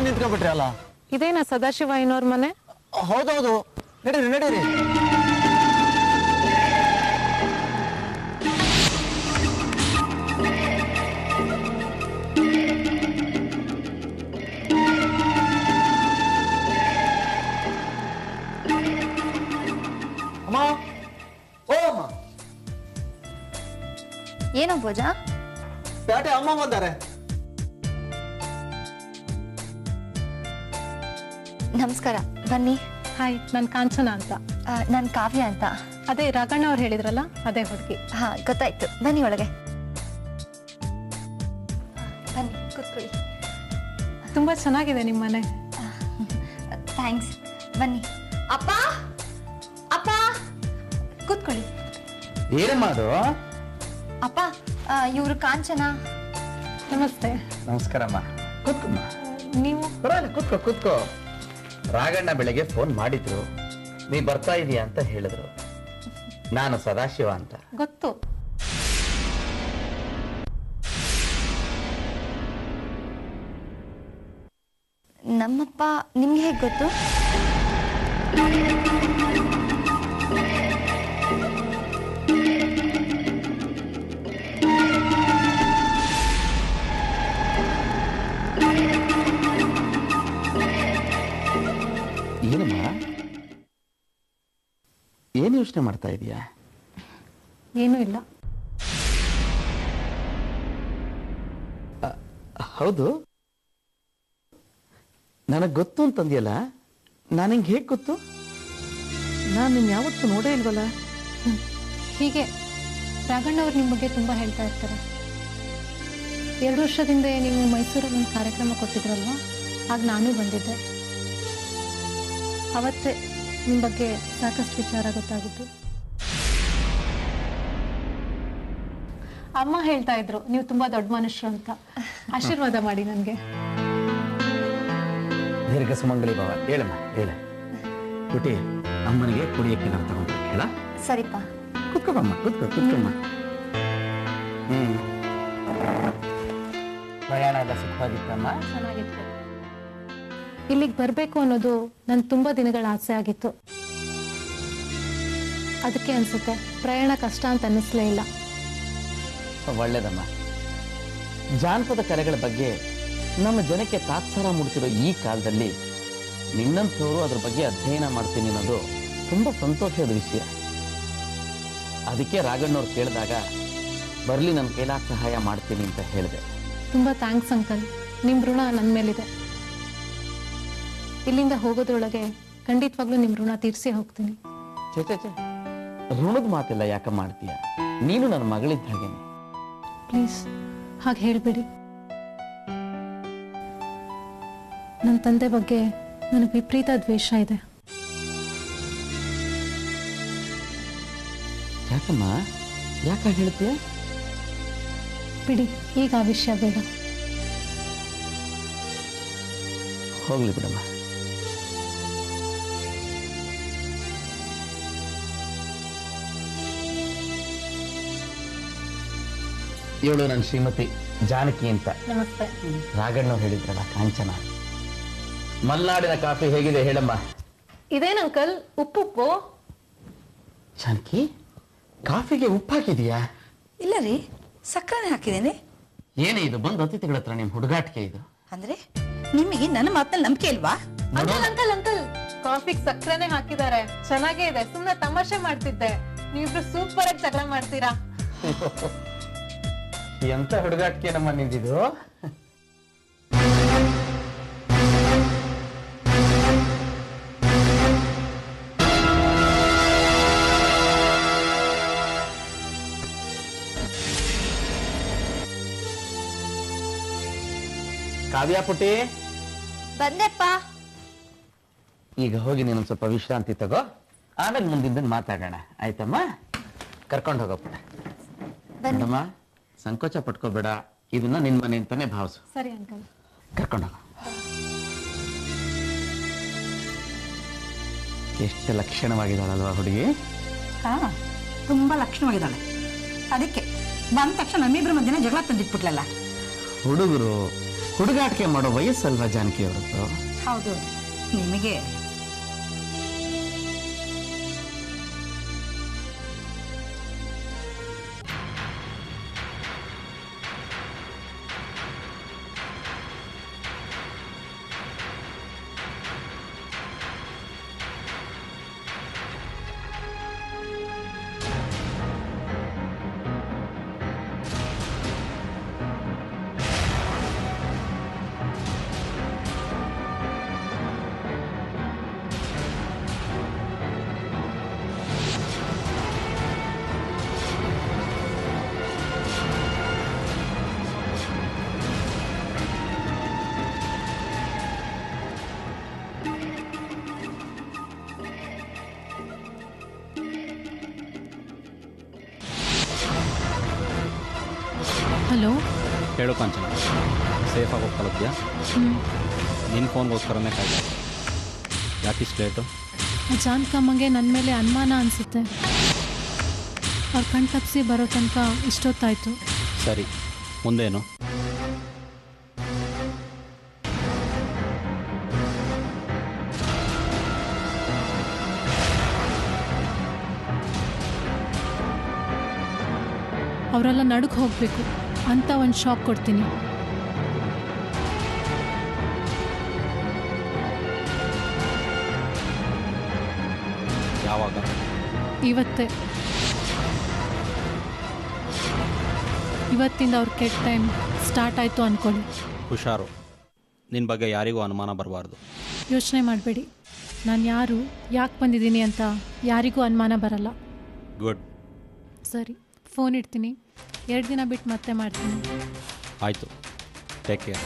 ನಿಂತ್ಕೊಂಡ್ಬಿಟ್ರಿ ಅಲ್ಲ. ಇದೇನಾ ಸದಾಶಿವ ಐನೋರ್ ಮನೆ? ಹೌದೌದು, ನಡೀರಿ ನಡೀರಿ. ಅಮ್ಮ, ಓ ಅಮ್ಮ. ಏನೋ ಭೋಜ? ಪೇಟೆ ಅಮ್ಮ ಬಂದಾರೆ. ನಮಸ್ಕಾರ, ಬನ್ನಿ. ಹಾಯ್, ನಾನು ಕಾಂಚನ ಅಂತ. ನಾನು ಕಾವ್ಯ ಅಂತ. ಅದೇ ರಾಘಣ್ಣ ಅವ್ರು ಹೇಳಿದ್ರಲ್ಲ, ಅದೇ ಹುಡುಗಿ. ಹಾ, ಗೊತ್ತಾಯ್ತು. ಬನ್ನಿ ಒಳಗೆ. ಬನ್ನಿ ಕೂತ್ಕೊಳ್ಳಿ. ತುಂಬಾ ಚೆನ್ನಾಗಿದೆ ನಿಮ್ಮ ಮನೆ. ಥ್ಯಾಂಕ್ಸ್. ಬನ್ನಿ. ಅಪ್ಪ ಅಪ್ಪ ಕೂತ್ಕೊಳ್ಳಿ. ಏನಮ್ಮ ಅದು? ಅಪ್ಪ, ಇವರು ಕಾಂಚನ. ನಮಸ್ತೆ. ನಮಸ್ಕಾರಮ್ಮ. ಕೂತ್ಕೊಮ್ಮ. ನೀವು? ಪರವಾಗಿಲ್ಲ, ಕೂತ್ಕೋ ಕೂತ್ಕೋ. ರಾಘಣ್ಣ ಬೆಳಗ್ಗೆ ಫೋನ್ ಮಾಡಿದ್ರು, ನೀ ಬರ್ತಾ ಇದೀಯಾ ಅಂತ ಹೇಳಿದ್ರು. ನಾನು ಸದಾಶಿವ ಅಂತ. ಗೊತ್ತು. ನಮ್ಮಪ್ಪ ನಿಮ್ಗೆ ಹೇಗೆ ಗೊತ್ತು? ಏನಮ್ಮ, ಏನು ಯೋಚನೆ ಮಾಡ್ತಾ ಇದೀಯಾ? ಏನೂ ಇಲ್ಲ. ಹೌದು, ನನಗೆ ಗೊತ್ತು ಅಂತಂದ್ಯಲ್ಲ, ನಾನು ಹಿಂಗೆ ಹೇಗೆ ಗೊತ್ತು? ನಾನು ನಿನ್ನ ಯಾವತ್ತೂ ನೋಡೇ ಇಲ್ವಲ್ಲ. ಹೀಗೆ ರಾಘಣ್ಣ ಅವ್ರು ನಿಮ್ಮ ಬಗ್ಗೆ ತುಂಬ ಹೇಳ್ತಾ ಇರ್ತಾರೆ. 2 ವರ್ಷದಿಂದ ನೀವು ಮೈಸೂರಲ್ಲಿ ಒಂದು ಕಾರ್ಯಕ್ರಮ ಕೊಟ್ಟಿದ್ರಲ್ವ, ಆಗ ನಾನು ಬಂದಿದ್ದೆ. ಅವತ್ತೇ ನಿಮ್ಮ ಬಗ್ಗೆ ಸಾಕಷ್ಟು ವಿಚಾರ ಗೊತ್ತಾಗಿತ್ತು. ಅಮ್ಮ ಹೇಳ್ತಾ ಇದ್ರು ನೀವು ತುಂಬಾ ದೊಡ್ಡ ಮನುಷ್ಯರು ಅಂತ. ಆಶೀರ್ವಾದ ಮಾಡಿ ನನಗೆ. ದೀರ್ಘ ಸುಮಂಗಲಿ ಭಾವ. ಹೇಳಮ್ಮ, ಹೇಳ. ಕುಟಿ, ಅಮ್ಮನಿಗೆ ಕುಡಿಯಕ್ಕೆ ನಾವು ತಗೊಂಡ್ರೆ ಹೇಳ. ಸರಿಪ್ಪ. ಕುತ್ಕೊಮ್ಮ, ಕುತ್ಕೊಮ್ಮ. ಪ್ರಯಾಣ ಎಲ್ಲ ಸುಖವಾಗಿತ್ತಮ್ಮ? ಚೆನ್ನಾಗಿತ್ತು. ಇಲ್ಲಿಗೆ ಬರಬೇಕು ಅನ್ನೋದು ನನ್ನ ತುಂಬಾ ದಿನಗಳ ಆಸೆ ಆಗಿತ್ತು. ಅದಕ್ಕೆ ಅನ್ಸುತ್ತೆ ಪ್ರಯಾಣ ಕಷ್ಟ ಅಂತ ಅನ್ನಿಸ್ಲೇ ಇಲ್ಲ. ಒಳ್ಳೇದಮ್ಮ. ಜಾನಪದ ಕಲೆಗಳ ಬಗ್ಗೆ ನಮ್ಮ ಜನಕ್ಕೆ ತಾತ್ಸಾರ ಮೂಡ್ತಿರೋ ಈ ಕಾಲದಲ್ಲಿ ನಿನ್ನಂಥವರು ಅದ್ರ ಬಗ್ಗೆ ಅಧ್ಯಯನ ಮಾಡ್ತೀನಿ ಅನ್ನೋದು ತುಂಬಾ ಸಂತೋಷದ ವಿಷಯ. ಅದಕ್ಕೆ ರಾಘಣ್ಣವ್ರು ಕೇಳಿದಾಗ ಬರ್ಲಿ, ನನ್ನ ಕೈಲಾದ ಸಹಾಯ ಮಾಡ್ತೀನಿ ಅಂತ ಹೇಳಿದೆ. ತುಂಬಾ ಥ್ಯಾಂಕ್ಸ್ ಅಂಕಲ್. ನಿಮ್ ಋಣ ನನ್ನ ಮೇಲಿದೆ. ಇಲ್ಲಿಂದ ಹೋಗೋದ್ರೊಳಗೆ ಖಂಡಿತವಾಗ್ಲೂ ನಿಮ್ ಋಣ ತೀರ್ಸಿ ಹೋಗ್ತೀನಿ. ಚೇ, ಋಣದ ಮಾತೆಲ್ಲ ಯಾಕೆ ಮಾಡ್ತೀಯ? ನೀನು ನನ್ನ ಮಗಳಿದ್ದ ಹಾಗೇನೆ. ಪ್ಲೀಸ್ ಹಾಗೆ ಹೇಳ್ಬೇಡಿ. ನನ್ನ ತಂದೆ ಬಗ್ಗೆ ನನಗೆ ವಿಪರೀತ ದ್ವೇಷ ಇದೆ. ಯಾಕಮ್ಮ, ಯಾಕೆ ಹೇಳ್ತೀಯ? ಬಿಡಿ, ಈಗ ಆ ವಿಷಯ ಬೇಡ. ಹೋಗ್ಲಿ ಬಿಡಮ್ಮ. ಇವಳು ನನ್ನ ಶ್ರೀಮತಿ ಜಾನಕಿ ಅಂತ. ನಮಸ್ತೆ. ರಾಘಣ್ಣವ್ರು ಹೇಳಿದ್ರಲ್ಲ, ಕಾಂಚನ. ಮಲ್ನಾಡಿನ ಕಾಫಿ ಹೇಗಿದೆ ಹೇಳಮ್ಮ? ಇದೇನ್ ಅಂಕಲ್, ಉಪ್ಪುಪ್ಪು? ಜಾನಕಿ, ಕಾಫಿಗೆ ಉಪ್ಪು ಹಾಕಿದೀಯಾ? ಇಲ್ಲ ರೀ, ಸಕ್ಕರೆ ಹಾಕಿದ್ದೇನೆ. ಏನೇ ಇದು, ಬಂದು ಅತಿಥಿಗಳ ಹತ್ರ ನಿಮ್ ಹುಡುಗಾಟಿಕೆ ಇದು? ಅಂದ್ರೆ ನಿಮಗೆ ನನ್ನ ಮಾತಲ್ಲಿ ನಂಬಿಕೆ ಇಲ್ವಾ? ಅಂಕಲ್, ಕಾಫಿಗೆ ಸಕ್ಕರೆನೆ ಹಾಕಿದ್ದಾರೆ. ಚೆನ್ನಾಗೇ ಇದೆ. ಸುಮ್ಮನೆ ತಮಾಷೆ ಮಾಡ್ತಿದ್ದೆ. ನೀವಿಬ್ರು ಸೂಪರ್ ಆಗಿ ಜಗಳ ಮಾಡ್ತೀರಾ. ಎಂತ ಹುಡುಗಾಟಿಕೆ ನಮ್ಮ ನಿಂದಿದು? ಕಾವ್ಯ ಪುಟಿ, ಬಂದೆಪ್ಪ. ಈಗ ಹೋಗಿ ನೀನು ಸ್ವಲ್ಪ ವಿಶ್ರಾಂತಿ ತಗೋ, ಆಮೇಲೆ ಮುಂದಿನ ಮಾತಾಡೋಣ, ಆಯ್ತಮ್ಮ? ಕರ್ಕೊಂಡು ಹೋಗಪ್ಪ. ಮೇಡಮ್ಮ, ಸಂಕೋಚ ಪಟ್ಕೋಬೇಡ, ಇದನ್ನ ನಿನ್ ಮನೆ ಅಂತಾನೆ ಭಾವಿಸು. ಸರಿ ಅಂಕಲ್. ಕರ್ಕೊಂಡು ಹೋಗ. ಎಷ್ಟು ಲಕ್ಷಣವಾಗಿದ್ದಾಳಲ್ವಾ ಹುಡುಗಿ? ಹಾ, ತುಂಬಾ ಲಕ್ಷಣವಾಗಿದ್ದಾಳೆ. ಅದಕ್ಕೆ ಬಂದ ತಕ್ಷಣ ನಮ್ಮಿಬ್ರ ಮಧ್ಯೆ ಜಗಳ ತಂದಿಟ್ಬಿಟ್ಲಲ್ಲ. ಹುಡುಗರು ಹುಡುಗಾಟಿಕೆ ಮಾಡೋ ವಯಸ್ಸಲ್ವಾ ಜಾನಕಿ ಅವರದ್ದು? ಹೌದು. ನಿಮಗೆ ಹಲೋ. ಹೇಳು ಕಾಂಚನ, ಸೇಫಾಗಿ ಹೋಗಿ ತಲುಪ್ತೀಯಾ? ನಿನ್ನ ಫೋನ್ಗೋಸ್ಕರನೇ ಕಾಯ್ದೆ. ಯಾಕಿಷ್ಟು ಲೇಟು? ಜಾನ್ಕಮ್ಮಗೆ ನನ್ನ ಮೇಲೆ ಅನುಮಾನ ಅನಿಸುತ್ತೆ. ಅವ್ರು ಕಣ್ ತಪ್ಪಿಸಿ ಬರೋ ತನಕ ಇಷ್ಟೊತ್ತಾಯಿತು. ಸರಿ, ಮುಂದೇನು? ಅವರೆಲ್ಲ ನಡುಗೆ ಹೋಗಬೇಕು ಅಂತ ಒಂದು ಶಾಕ್ ಕೊಡ್ತೀನಿ. ಯಾವಾಗ? ಇವತ್ತಿಂದ ಅವ್ರ ಕೆಟ್ಟ ಟೈಮ್ ಸ್ಟಾರ್ಟ್ ಆಯಿತು ಅಂದ್ಕೊಳ್ಳಿ. ಹುಷಾರು, ನಿನ್ನ ಬಗ್ಗೆ ಯಾರಿಗೂ ಅನುಮಾನ ಬರಬಾರ್ದು. ಯೋಚನೆ ಮಾಡಬೇಡಿ, ನಾನು ಯಾರು, ಯಾಕೆ ಬಂದಿದ್ದೀನಿ ಅಂತ ಯಾರಿಗೂ ಅನುಮಾನ ಬರಲ್ಲ. ಗುಡ್. ಸರಿ, ಫೋನ್ ಇಡ್ತೀನಿ. 2 ದಿನ ಬಿಟ್ಟು ಮತ್ತೆ ಮಾಡ್ತೀನಿ. ಆಯಿತು, ಟೇಕ್ ಕೇರ್.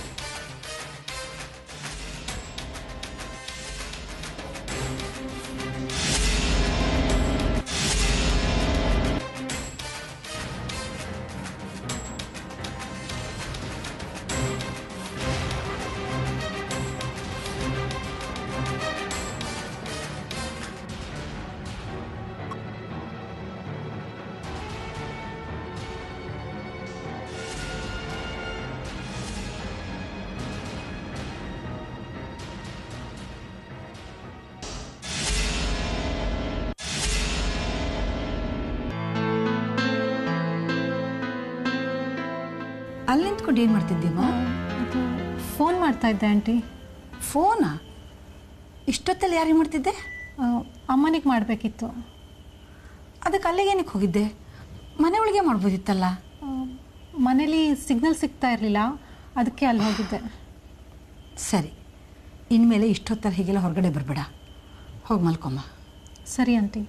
ಅಲ್ಲಿ ನಿಂತ್ಕೊಂಡು ಏನು ಮಾಡ್ತಿದ್ದೀಮ್ಮ? ಅದು ಫೋನ್ ಮಾಡ್ತಾ ಇದ್ದೆ ಆಂಟಿ. ಫೋನಾ? ಇಷ್ಟೊತ್ತಲ್ಲಿ ಯಾರಿಗೆ ಮಾಡ್ತಿದ್ದೆ? ಅಮ್ಮನಿಗೆ ಮಾಡಬೇಕಿತ್ತು. ಅದಕ್ಕೆ ಅಲ್ಲಿಗೇನಕ್ಕೆ ಹೋಗಿದ್ದೆ? ಮನೆ ಒಳಗೆ ಮಾಡ್ಬೋದಿತ್ತಲ್ಲ. ಮನೇಲಿ ಸಿಗ್ನಲ್ ಸಿಗ್ತಾ ಇರಲಿಲ್ಲ, ಅದಕ್ಕೆ ಅಲ್ಲಿ ಹೋಗಿದ್ದೆ. ಸರಿ, ಇನ್ಮೇಲೆ ಇಷ್ಟೊತ್ತಲ್ಲಿ ಹೀಗೆಲ್ಲ ಹೊರಗಡೆ ಬರಬೇಡ, ಹೋಗಿ ಮಲ್ಕೊಮ್ಮ. ಸರಿ ಆಂಟಿ.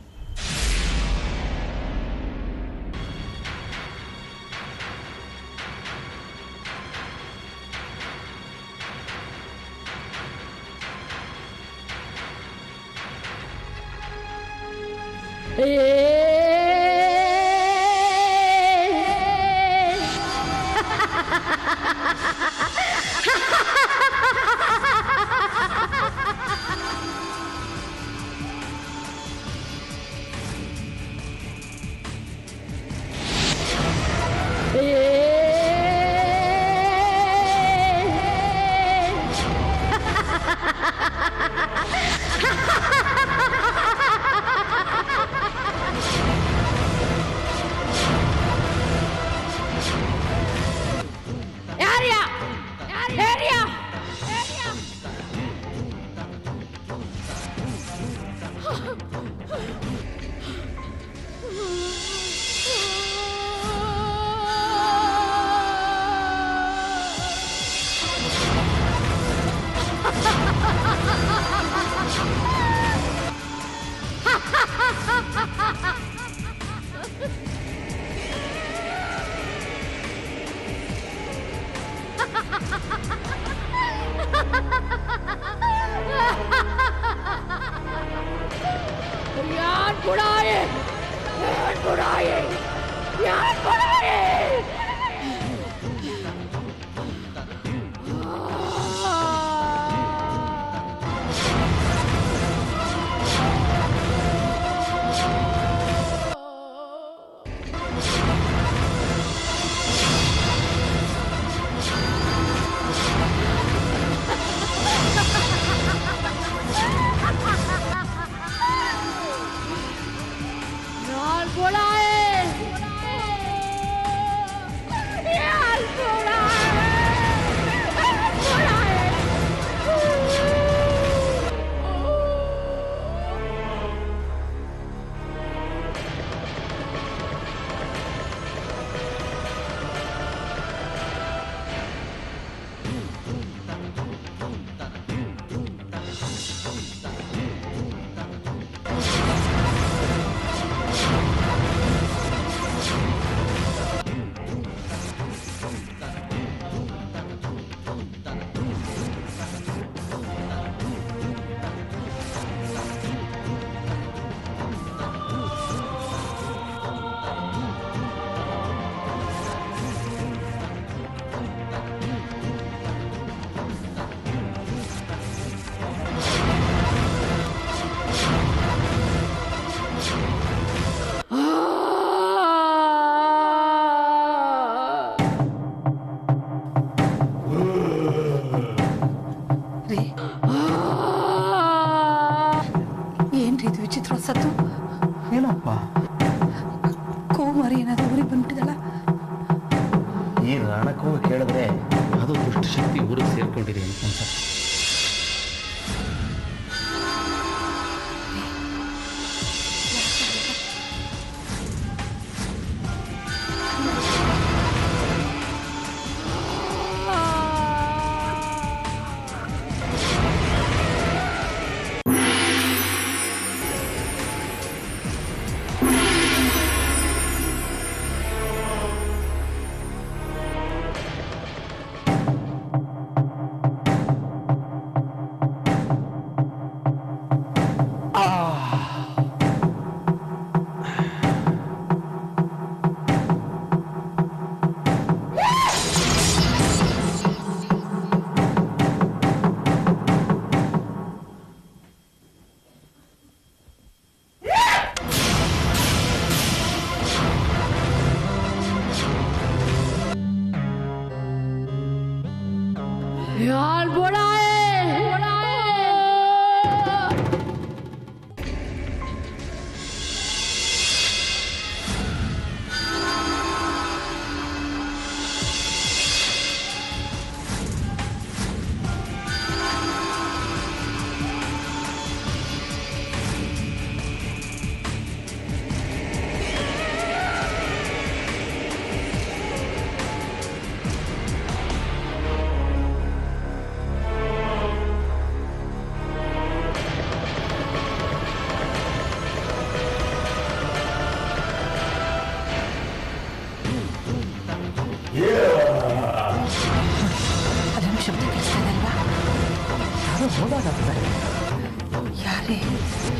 ದುಷ್ಟ ಶಕ್ತಿ ಊರಿಗೆ ಸೇರ್ಕೊಂಡಿದೆ ಅಂತ ಅನ್ಸುತ್ತೆ.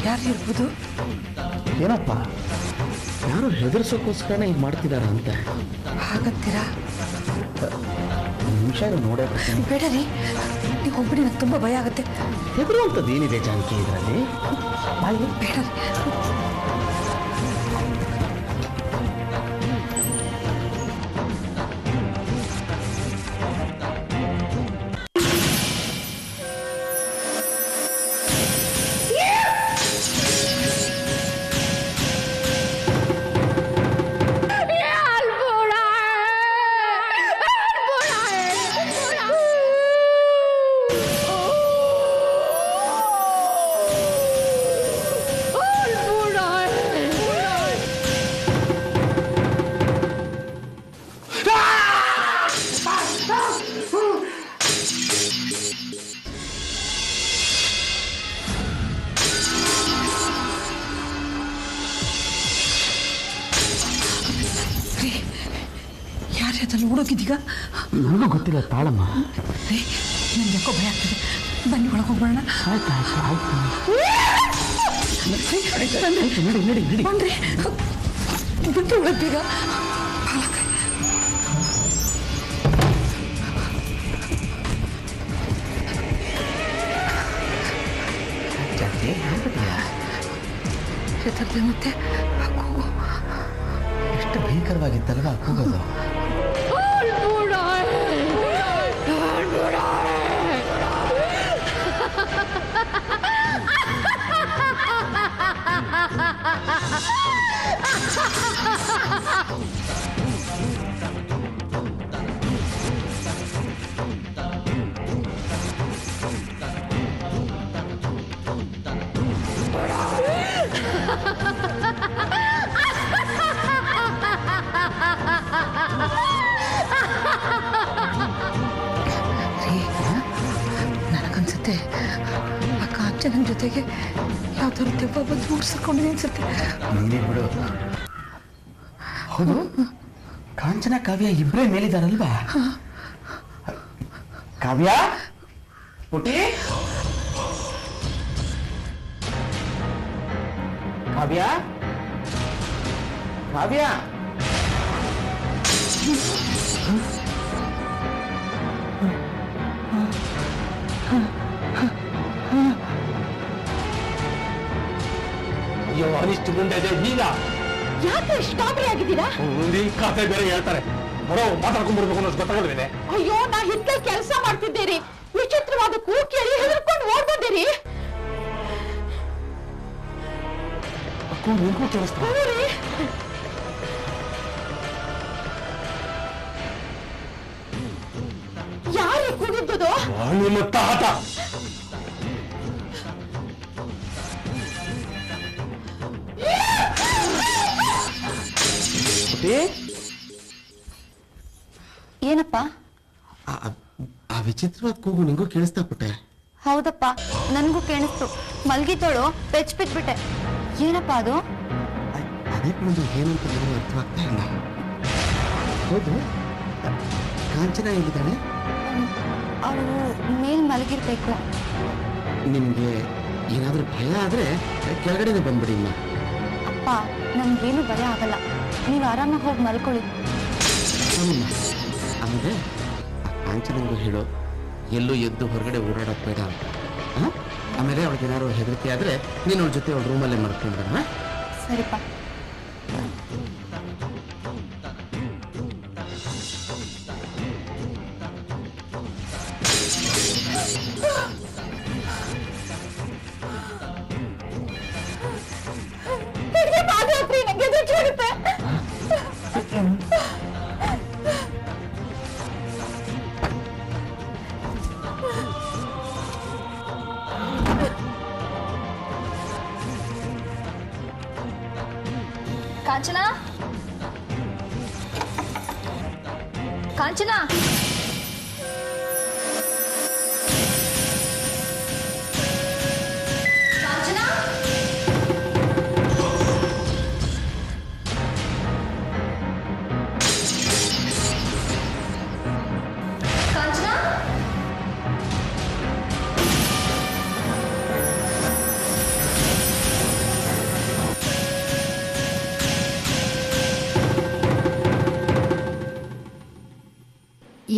ಯಾರಿರ್ಬೋದು? ಏನಪ್ಪ, ಯಾರು ಹೆದರ್ಸೋಕ್ಕೋಸ್ಕರನೇ ಇದು ಮಾಡ್ತಿದಾರ ಅಂತ ಹಾಗಂತೀರಾ? ನಿಮಿಷ ನೋಡೇ ಬರ್ತೀನಿ. ಬೇಡ ರೀ, ನೀವು ಹೋಗ್ಬಿಡಿ, ನಂಗೆ ತುಂಬ ಭಯ ಆಗುತ್ತೆ. ಹೆದರುವಂಥದ್ದು ಏನಿದೆ ಜಾನಕಿ ಇದರಲ್ಲಿ? ಬೇಡ ರೀ. ಯಾರ್ಯಾದಲ್ಲಿ ಓಡೋಗಿದ್ದೀಗ? ನನಗೂ ಗೊತ್ತಿಲ್ಲ, ತಾಳಮ್ಮ. ರೀ, ನನ್ಗೆ ಯಾಕೋ ಭಯ ಆಗ್ತದೆ, ಬನ್ನಿ ಒಳಗೆ ಹೋಗ್ಬೋಣ. ಆಯ್ತು ಆಯ್ತು ಆಯ್ತು ನಡಿ ನಡಿ ನಡಿ. ಬನ್ರಿ, ಬಿಟ್ಟು ಒಳಗ್ಬೀಗ. ಹೆದರ್ದೆ ಮತ್ತೆ ಕೂಗು. ಎಷ್ಟು ಭೀಕರವಾಗಿತ್ತಲ್ವಾ ಕೂಗೋದು? ನನಗನ್ಸುತ್ತೆ ಆ ಕಾಂಚನ ಜೊತೆಗೆ ಯಾವ್ದಾದ್ರು ದೆವ್ವ ಬಂದು ಊಡ್ಸ್ಕೊಂಡಿದೆ ಅನ್ಸುತ್ತೆ. ನೀನೇ ಬಿಡು. ಹೌದು, ಕಾಂಚನ ಕಾವ್ಯ ಇಬ್ಬರೇ ಮೇಲಿದಾರಲ್ವಾ? ಕಾವ್ಯ, ಪುಟಿ, ಕಾವ್ಯ, ಕಾವ್ಯ. ಅಯ್ಯೋ, ಅನಿಷ್ಟು ಮುಂದೆ ಇದೆ ಈಗ. ಯಾಕೆ ಇಷ್ಟು ಗಾಬರಿ ಆಗಿದ್ದೀರಾ? ಈ ಕಥೆ ಬೇರೆ ಹೇಳ್ತಾರೆ, ಬರೋ ಮಾತಾಡ್ಕೊಂಡ್ಬಿಡ್ಬೇಕು ಅನ್ನೋದು ಗೊತ್ತಾಗಲ್ವೇನೆ? ಅಯ್ಯೋ, ನಾ ಹಿಂದೆ ಕೆಲಸ ಮಾಡ್ತಿದ್ದೀರಿ, ವಿಚಿತ್ರವಾದ ಕೂಗು ಕೇಳಿ ಹೆದರ್ಕೊಂಡು ಓಡ್ಬಂದಿರಿ. ನಿಂಗೂ ಕೇಳಿಸ್ತಾರೆ. ಯಾರೇ ಇದ್ದದು ನಿಮ್ಮ ತಾತ ಏನಪ್ಪ? ಆ ವಿಚಿತ್ರವಾದ ಕೂಗು ನಿಂಗೂ ಕೇಳಿಸ್ತಾ ಪುಟ್ಟೆ? ಹೌದಪ್ಪ, ನನಗೂ ಕೇಳಿಸ್ತು. ಮಲ್ಗಿತೋಳು ಪೆಚ್ ಬಿಟ್ಬಿಟ್ಟೆ. ಏನಪ್ಪ ಅದು? ಅದೇ ಕಣದು, ಏನಂತ ನನಗೆ ಅರ್ಥವಾಗ್ತಾ ಇಲ್ಲ. ಹೌದು, ಕಾಂಚನ ಹೇಗಿದ್ದಾಳೆ? ಅವಳು ಮೇಲ್ ಮಲಗಿರ್ಬೇಕು. ನಿಮ್ಗೆ ಏನಾದ್ರೂ ಭಯ ಆದ್ರೆ ಕೆಳಗಡೆನೆ ಬಂದ್ಬಿಡಿ. ಇನ್ನ ಅಪ್ಪ, ನಮ್ಗೇನು ಭಯ ಆಗಲ್ಲ. ನೀವು ಆರಾಮಾಗಿ ಹೋಗಿ ಮಲ್ಕೊಳ್ಳಿ. ಆಮೇಲೆ ಕಾಂಚನಂಗೂ ಹೇಳು, ಎಲ್ಲೂ ಎದ್ದು ಹೊರಗಡೆ ಓಡಾಡೋದು ಬೇಡ ಅಂತ. ಆಮೇಲೆ ಅವಳಿಗೆ ಏನಾದ್ರು ಹೆದರಿಕೆ ಆದ್ರೆ ನೀನು ಅವಳ ಜೊತೆ ಅವಳ ರೂಮಲ್ಲೇ ಮಲ್ಕೊಂಡ್ಬ. ಸರಿಪ್ಪ. ನಂಗೆ ಎದುರಿಸುತ್ತೆ. ಕಾಂಚನಾ, ಕಾಂಚನಾ, ಕಾಂಚನಾ, ಕಾಂಚನಾ.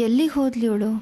ಎಲ್ಲಿ ಹೋದ್ಲಿ ಅವಳು?